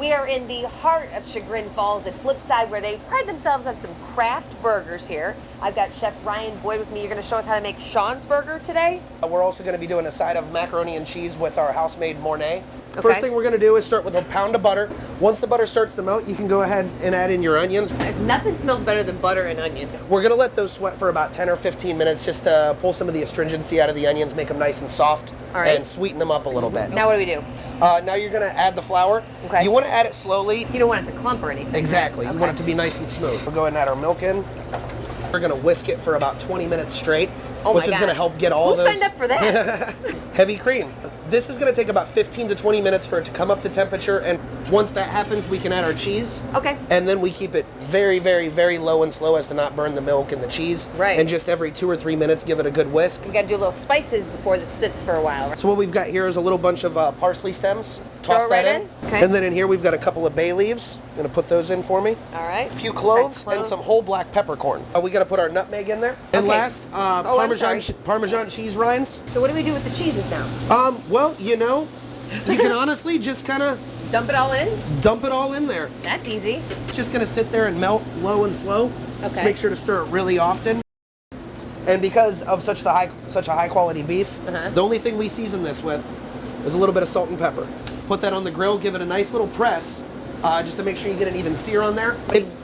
We are in the heart of Chagrin Falls at Flipside, where they pride themselves on some craft burgers here. I've got Chef Ryan Boyd with me. You're going to show us how to make Sean's Burger today? We're also going to be doing a side of macaroni and cheese with our house-made Mornay. Okay. First thing we're going to do is start with a pound of butter. Once the butter starts to melt, you can go ahead and add in your onions. Nothing smells better than butter and onions. We're going to let those sweat for about 10 or 15 minutes just to pull some of the astringency out of the onions, make them nice and soft, All right. and sweeten them up a little bit. Now what do we do? Now you're going to add the flour. Okay. You want to add it slowly. You don't want it to clump or anything. Exactly. Okay. You want it to be nice and smooth. We'll go ahead and add our milk in. We're going to whisk it for about 20 minutes straight, which is going to help get all Who those... signed up for that? Heavy cream. This is going to take about 15 to 20 minutes for it to come up to temperature, and once that happens, we can add our cheese. Okay. And then we keep it very, very, very low and slow as to not burn the milk and the cheese. Right. And just every 2 or 3 minutes, give it a good whisk. We got to do little spices before this sits for a while. Right? So what we've got here is a little bunch of parsley stems. Throw Toss it that right in. in? Okay. And then in here we've got a couple of bay leaves. I'm going to put those in for me. All right. A few cloves Clove. and some whole black peppercorn. We got to put our nutmeg in there. And Okay. last, Oh, I'm sorry. Parmesan cheese rinds. So what do we do with the cheeses now? Well, you know, you can honestly just kind of Dump it all in? dump it all in there. That's easy. It's just going to sit there and melt low and slow. Just Okay. make sure to stir it really often. And because of such a high quality beef, the only thing we season this with is a little bit of salt and pepper. Put that on the grill, give it a nice little press, just to make sure you get an even sear on there.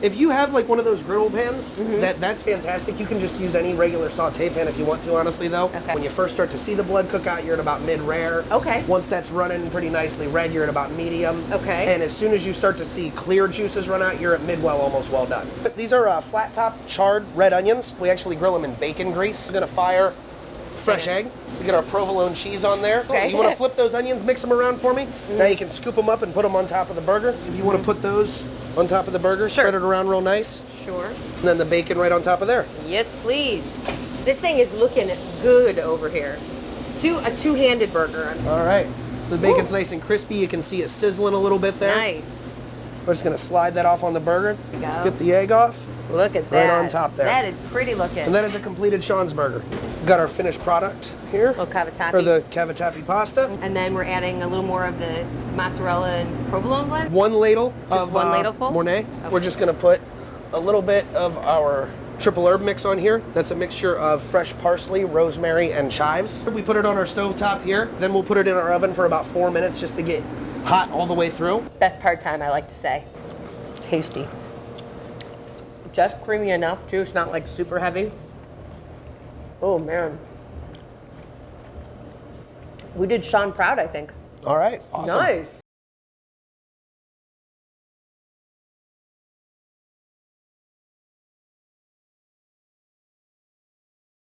If you have like one of those griddle pans, that's fantastic. You can just use any regular saute pan if you want to, honestly though. Okay. When you first start to see the blood cook out, you're at about mid-rare. Okay. Once that's running pretty nicely red, you're at about medium. Okay. And as soon as you start to see clear juices run out, you're at mid-well, almost well done. These are flat top charred red onions. We actually grill them in bacon grease. We're gonna fire fresh egg. So we get our provolone cheese on there. Okay. You want to flip those onions, mix them around for me. Now you can scoop them up and put them on top of the burger. If you want to put those on top of the burger, spread it around real nice. Sure. And then the bacon right on top of there. Yes, please. This thing is looking good over here. A two-handed burger. All right. So the bacon's nice and crispy. You can see it sizzling a little bit there. Nice. We're just going to slide that off on the burger. There you go. Let's get the egg off. Look at that. Right on top there. That is pretty looking. And that is a completed Sean's Burger. We've got our finished product here. Little cavatappi. For the cavatappi pasta. And then we're adding a little more of the mozzarella and provolone blend. One ladle Just one ladleful? Mornay. Okay. We're just going to put a little bit of our triple herb mix on here. That's a mixture of fresh parsley, rosemary, and chives. We put it on our stovetop here. Then we'll put it in our oven for about 4 minutes just to get hot all the way through. Best part time, I like to say. Tasty. Just creamy enough too. It's not like super heavy. Oh man. We did Sean proud, I think. All right. Awesome. Nice.